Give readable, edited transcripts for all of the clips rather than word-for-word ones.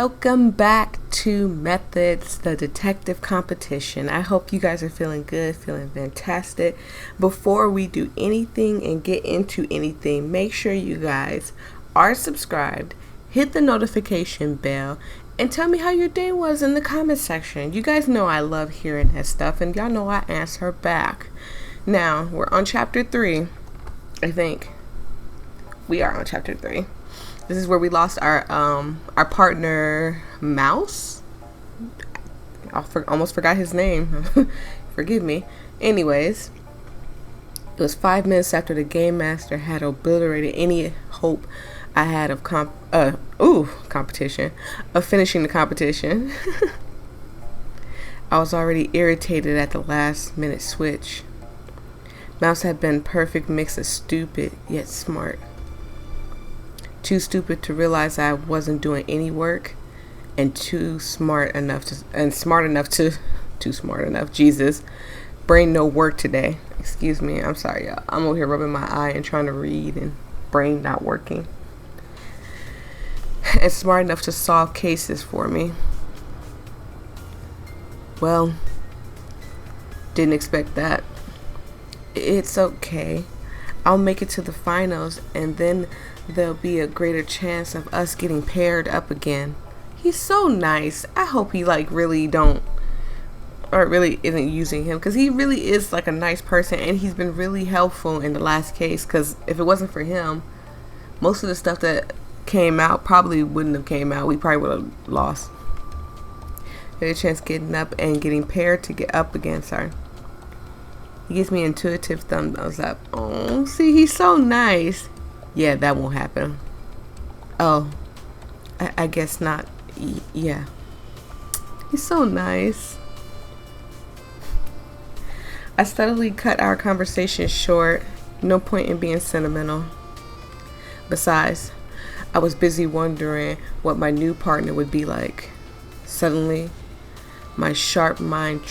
Welcome back to Methods, the detective competition. I hope you guys are feeling good, feeling fantastic. Before we do anything and get into anything, make sure you guys are subscribed, hit the notification bell, and tell me how your day was in the comment section. You guys know I love hearing that stuff, and y'all know I answer back. Now, we're on chapter 3, I think. We are on chapter 3. This is where we lost our partner, Mouse. I almost forgot his name. Forgive me. Anyways, it was 5 minutes after the game master had obliterated any hope I had of competition, of finishing the competition. I was already irritated at the last minute switch. Mouse had been perfect mix of stupid yet smart. Too stupid to realize I wasn't doing any work, and too smart enough, Jesus, brain no work today. Excuse me, I'm sorry, y'all. I'm over here rubbing my eye and trying to read, and brain not working. And smart enough to solve cases for me. Well, didn't expect that. It's okay. I'll make it to the finals, and then there'll be a greater chance of us getting paired up again. He's so nice. I hope he really isn't using him, because he really is a nice person, and he's been really helpful in the last case, because if it wasn't for him, most of the stuff that came out probably wouldn't have came out. We probably would have lost. There's a chance getting up and getting paired to get up again. Sorry. He gives me intuitive thumbs up. Oh, see, he's so nice. Yeah, that won't happen. Oh, I guess not. Yeah. He's so nice. I steadily cut our conversation short. No point in being sentimental. Besides, I was busy wondering what my new partner would be like. Suddenly, my sharp mind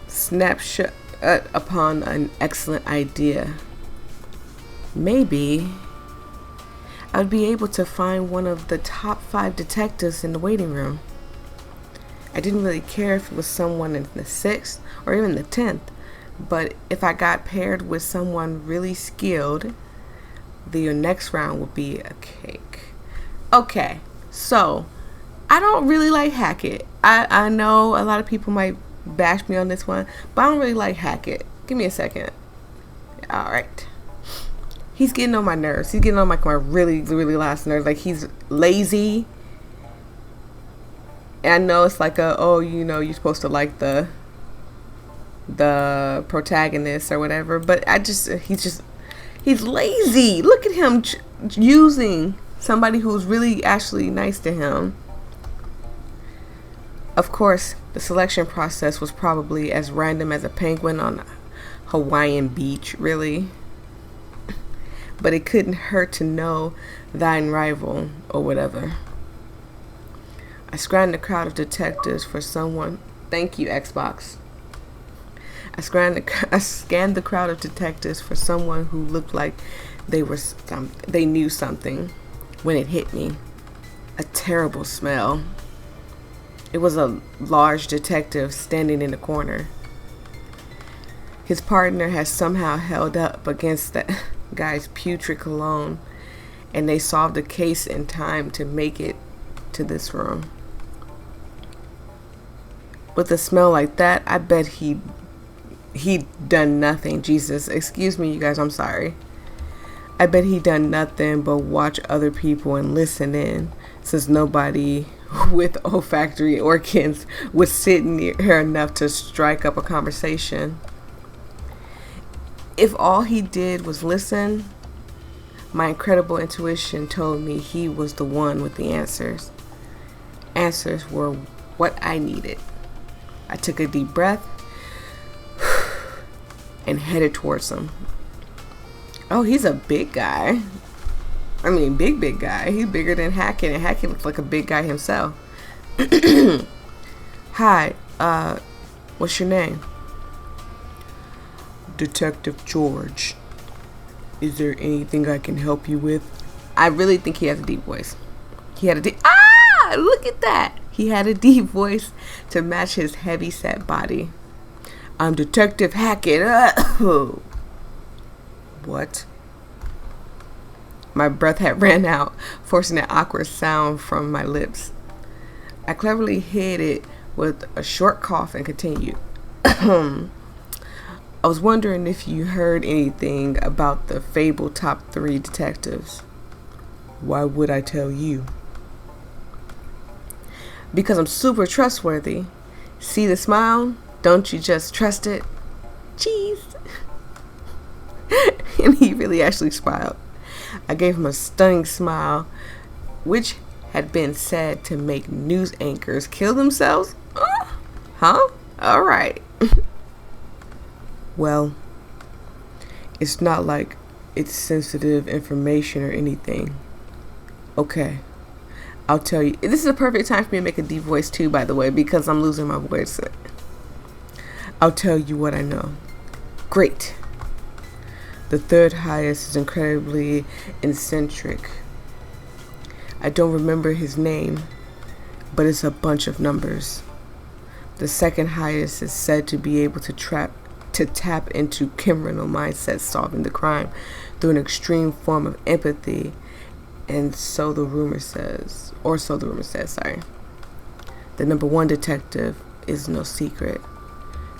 snapped shut upon an excellent idea. Maybe I would be able to find one of the top 5 detectives in the waiting room. I didn't really care if it was someone in the 6th or even the 10th, but if I got paired with someone really skilled, the next round would be a cake. Okay, so I don't really like Hackett. I know a lot of people might bash me on this one, but I don't really like Hackett. Give me a second. Alright. He's getting on my nerves. He's getting on my really, really last nerves. He's lazy. And I know it's you're supposed to like the protagonist or whatever, but he's lazy. Look at him using somebody who's really actually nice to him. Of course, the selection process was probably as random as a penguin on a Hawaiian beach, really. But it couldn't hurt to know thine rival, or whatever. I scanned the crowd of detectives for someone. Thank you, Xbox. I scanned the crowd of detectives for someone who looked like they knew something. When it hit me, a terrible smell. It was a large detective standing in the corner. His partner had somehow held up against that guy's putrid cologne, and they solved the case in time to make it to this room. With a smell like that, I bet he'd done nothing. Jesus, excuse me, you guys, I'm sorry. I bet he'd done nothing but watch other people and listen in, since nobody with olfactory organs would sit near enough to strike up a conversation. If all he did was listen, my incredible intuition told me he was the one with the answers. Answers were what I needed. I took a deep breath and headed towards him. Oh, he's a big guy. I mean, big guy. He's bigger than Hackett, and Hackett looks like a big guy himself. Hi, what's your name? Detective George. Is there anything I can help you with? I really think he has a deep voice. He had a deep... Ah! Look at that. He had a deep voice to match his heavy-set body. I'm Detective Hackett. What? My breath had ran out, forcing an awkward sound from my lips. I cleverly hid it with a short cough and continued. I was wondering if you heard anything about the fabled top 3 detectives. Why would I tell you? Because I'm super trustworthy. See the smile? Don't you just trust it? Cheese. And he really actually smiled. I gave him a stunning smile, which had been said to make news anchors kill themselves. Huh? All right. Well, it's not like it's sensitive information or anything. Okay, I'll tell you. This is a perfect time for me to make a deep voice too, by the way, because I'm losing my voice. I'll tell you what I know. Great. The third highest is incredibly eccentric. I don't remember his name, but it's a bunch of numbers. The second highest is said to be able to tap into criminal mindsets, solving the crime through an extreme form of empathy, and so the rumor says, sorry. The number 1 detective is no secret.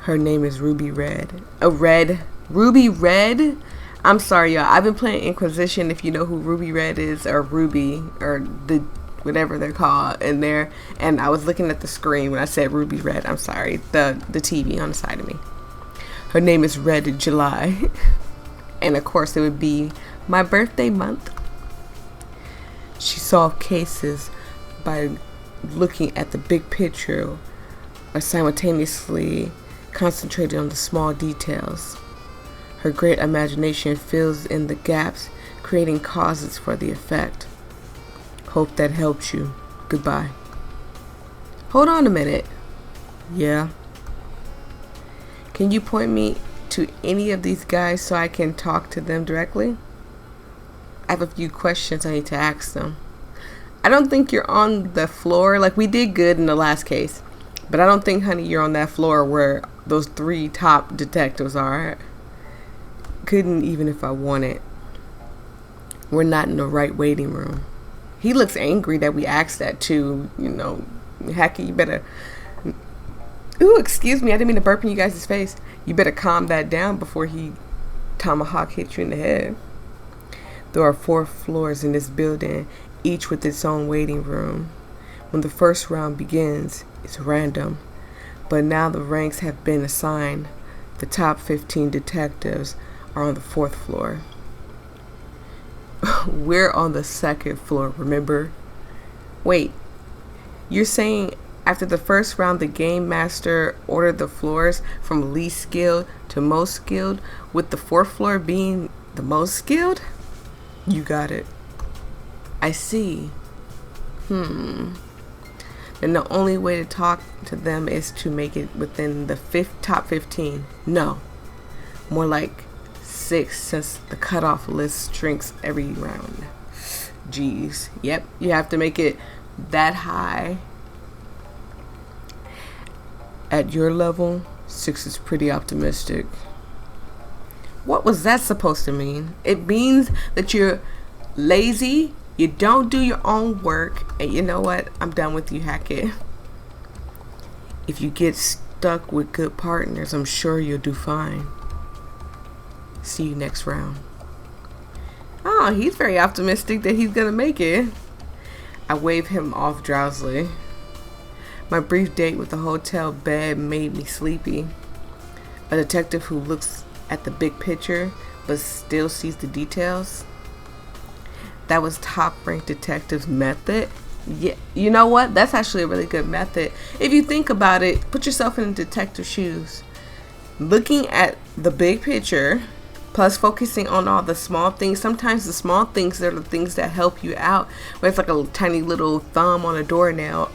Her name is Ruby Red. Ruby Red? I'm sorry, y'all. I've been playing Inquisition, if you know who Ruby Red is, or Ruby, or the whatever they're called in there. And I was looking at the screen when I said Ruby Red. I'm sorry, the TV on the side of me. Her name is Red July. And of course it would be my birthday month. She solved cases by looking at the big picture or simultaneously concentrated on the small details. Her great imagination fills in the gaps, creating causes for the effect. Hope that helps you. Goodbye. Hold on a minute. Yeah. Can you point me to any of these guys so I can talk to them directly? I have a few questions I need to ask them. I don't think you're on the floor. Like, we did good in the last case, but I don't think, honey, you're on that floor where those 3 top detectives are. Couldn't even if I wanted. We're not in the right waiting room. He looks angry that we asked that too. You know, Hackett, you better... Ooh, excuse me, I didn't mean to burp in you guys' face. You better calm that down before he tomahawk hits you in the head. There are 4 floors in this building, each with its own waiting room. When the first round begins, it's random, but now the ranks have been assigned. The top 15 detectives are on the 4th floor. We're on the 2nd floor, remember? Wait, you're saying after the first round the game master ordered the floors from least skilled to most skilled, with the 4th floor being the most skilled? You got it. I see. Then the only way to talk to them is to make it within the top 15. No, more like 6, since the cutoff list shrinks every round. Jeez. Yep, you have to make it that high. At your level, 6 is pretty optimistic. What was that supposed to mean? It means that you're lazy, you don't do your own work, and you know what? I'm done with you, Hackett. If you get stuck with good partners, I'm sure you'll do fine. See you next round. Oh, he's very optimistic that he's gonna make it. I wave him off drowsily. My brief date with the hotel bed made me sleepy. A detective who looks at the big picture but still sees the details. That was top-ranked detective's method. Yeah, you know what? That's actually a really good method. If you think about it, put yourself in detective's shoes. Looking at the big picture, plus focusing on all the small things. Sometimes the small things are the things that help you out. Where it's like a tiny little thumb on a doornail.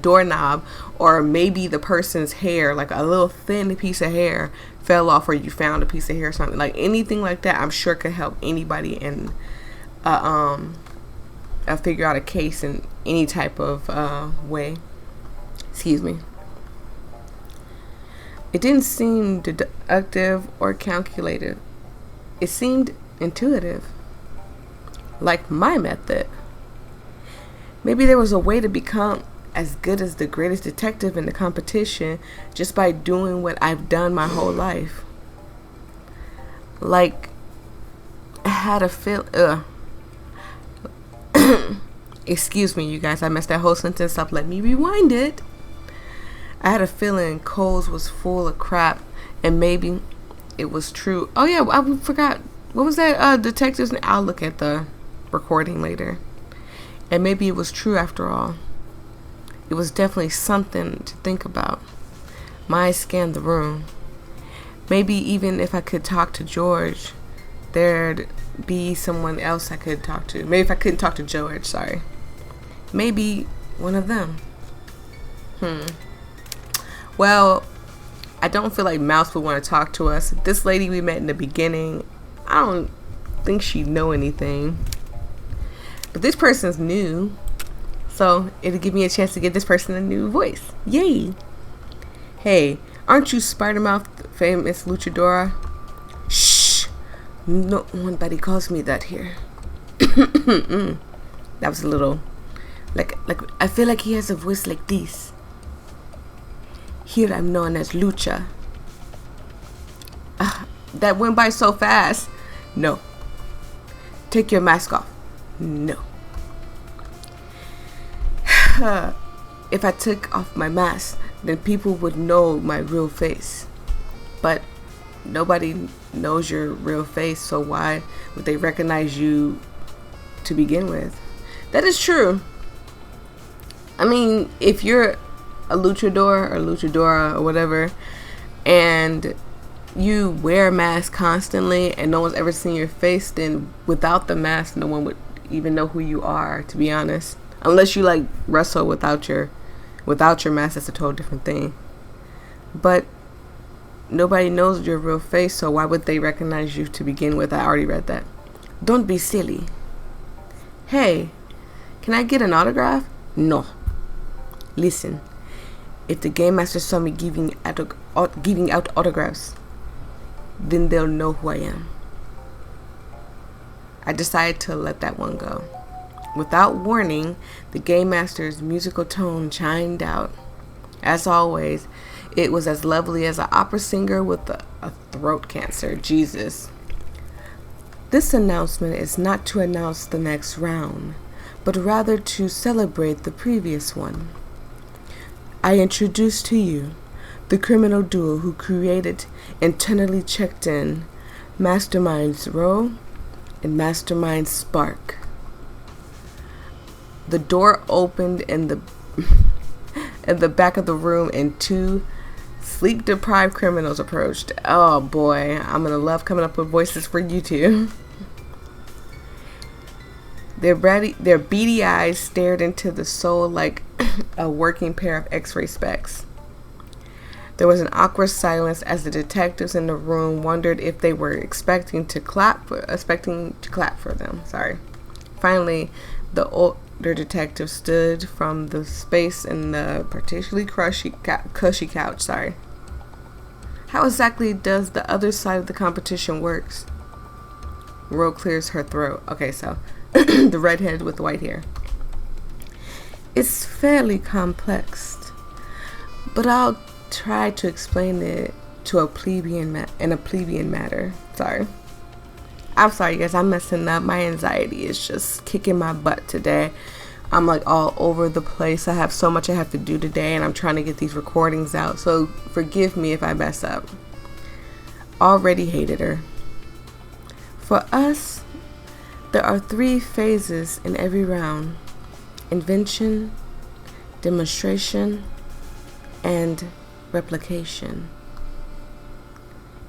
Doorknob. Or maybe the person's hair, like a little thin piece of hair fell off, or you found a piece of hair or something. Like anything like that, I'm sure could help anybody in figure out a case in any type of way. Excuse me. It didn't seem deductive or calculative. It seemed intuitive, like my method. Maybe there was a way to become as good as the greatest detective in the competition just by doing what I've done my whole life. Like, I had a feel. Excuse me, you guys. I messed that whole sentence up. Let me rewind it. I had a feeling Coles was full of crap, and maybe it was true. Oh yeah, I forgot. What was that? Detectives. I'll look at the recording later. And maybe it was true after all. It was definitely something to think about. My eyes scanned the room. Maybe even if I could talk to George, there'd be someone else I could talk to. Maybe if I couldn't talk to George, sorry. Maybe one of them. Well, I don't feel like Mouse would want to talk to us. This lady we met in the beginning, I don't think she'd know anything. But this person's new, so it'll give me a chance to give this person a new voice. Yay! Hey, aren't you Spider-Mouth, famous luchadora? Shh! No nobody calls me that here. That was a little, like I feel like he has a voice like this. Here I'm known as Lucha. That went by so fast. No. Take your mask off. No. If I took off my mask, then people would know my real face. But nobody knows your real face, so why would they recognize you to begin with? That is true. I mean, if you're a luchador or luchadora or whatever, and you wear a mask constantly and no one's ever seen your face, then without the mask, no one would even know who you are, to be honest. Unless you like wrestle without your mask, that's a total different thing. But nobody knows your real face, so why would they recognize you to begin with? I already read that. Don't be silly. Hey, can I get an autograph? No. Listen, if the game master saw me giving out autographs, then they'll know who I am. I decided to let that one go. Without warning, the game master's musical tone chimed out. As always, it was as lovely as an opera singer with a throat cancer. Jesus. This announcement is not to announce the next round, but rather to celebrate the previous one. I introduce to you the criminal duo who created internally checked in Mastermind's Row and Mastermind's Spark. The door opened in the back of the room and two sleep-deprived criminals approached. Oh boy, I'm gonna love coming up with voices for you two. Their beady eyes stared into the soul like a working pair of x-ray specs. There was an awkward silence as the detectives in the room wondered if they were expecting to clap for them. Sorry. Finally, the older detective stood from the space in the particularly cushy couch. Sorry. How exactly does the other side of the competition works? Ro clears her throat. Okay, so the redhead with white hair. It's fairly complex, but I'll try to explain it to a plebeian matter. Sorry. I'm sorry, guys. I'm messing up. My anxiety is just kicking my butt today. I'm like all over the place. I have so much I have to do today, and I'm trying to get these recordings out. So forgive me if I mess up. Already hated her. For us, there are 3 phases in every round: invention, demonstration, and replication.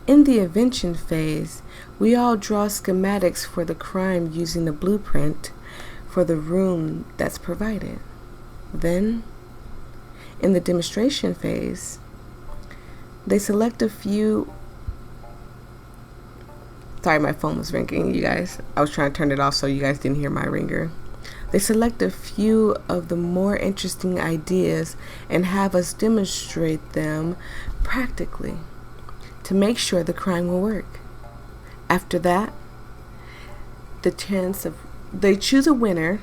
In the invention phase, we all draw schematics for the crime using the blueprint for the room that's provided. Then, in the demonstration phase, they select a few. Sorry, my phone was ringing, you guys. I was trying to turn it off so you guys didn't hear my ringer. They select a few of the more interesting ideas and have us demonstrate them practically to make sure the crime will work. After that, they choose a winner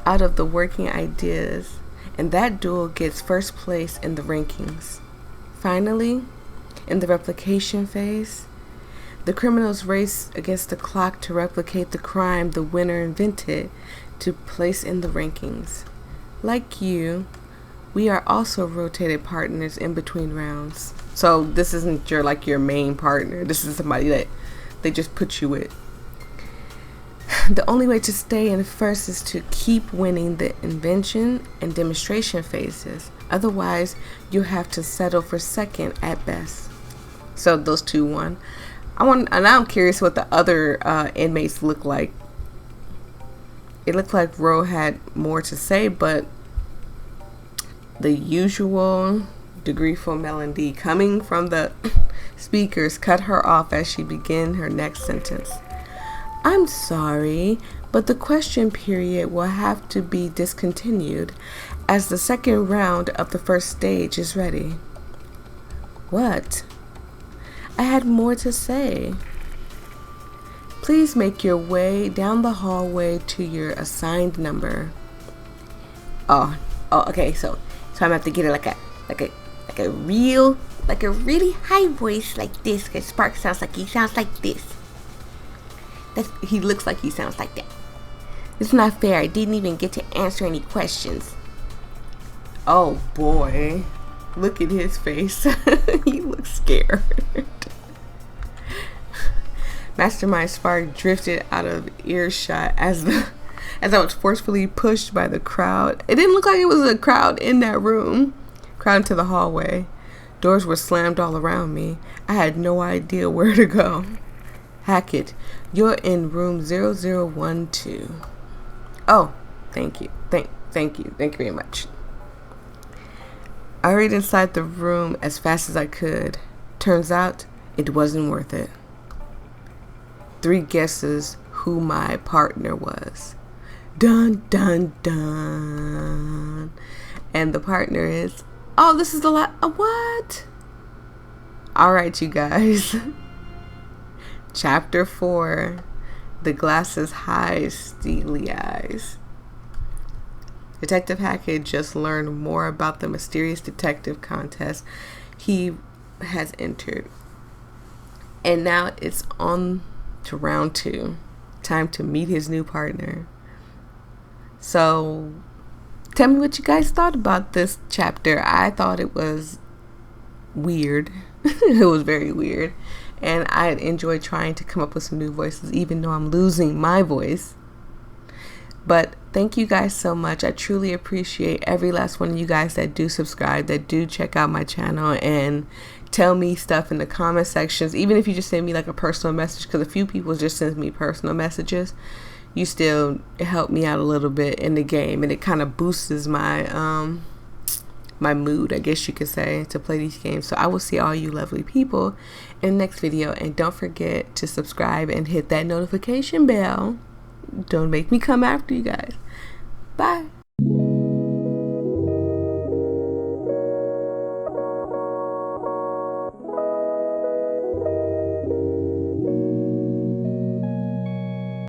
out of the working ideas, and that duel gets first place in the rankings. Finally, in the replication phase, the criminals race against the clock to replicate the crime the winner invented to place in the rankings. Like you, we are also rotated partners in between rounds. So this isn't your main partner. This is somebody that they just put you with. The only way to stay in first is to keep winning the invention and demonstration phases. Otherwise, you have to settle for second at best. So those two won. I'm curious what the other inmates look like. It looked like Ro had more to say, but the usual degreeful melody coming from the speakers cut her off as she began her next sentence. I'm sorry, but the question period will have to be discontinued as the second round of the first stage is ready. What? I had more to say. Please make your way down the hallway to your assigned number. Oh, okay. So I'm gonna have to get it like a really high voice like this. Cause Spark sounds like he sounds like this. He looks like he sounds like that. It's not fair. I didn't even get to answer any questions. Oh boy, look at his face. He looks scared. Mastermind Spark drifted out of earshot as I was forcefully pushed by the crowd. It didn't look like it was a crowd in that room. Crowd into the hallway. Doors were slammed all around me. I had no idea where to go. Hackett, you're in room 0012. Oh, thank you. Thank you very much. I hurried inside the room as fast as I could. Turns out, it wasn't worth it. 3 guesses who my partner was. Dun, dun, dun. And the partner is... Oh, this is the last... What? Alright, you guys. Chapter 4. The Glasses High Steely Eyes. Detective Hackett just learned more about the mysterious detective contest he has entered. And now it's on to round 2. Time to meet his new partner. So, tell me what you guys thought about this chapter. I thought it was weird. It was very weird. And I enjoy trying to come up with some new voices, even though I'm losing my voice. But thank you guys so much. I truly appreciate every last one of you guys that do subscribe, that do check out my channel and tell me stuff in the comment sections. Even if you just send me like a personal message, because a few people just send me personal messages, you still help me out a little bit in the game, and it kind of boosts my my mood, I guess you could say, to play these games. So I will see all you lovely people in the next video, and don't forget to subscribe and hit that notification bell. Don't make me come after you guys. Bye.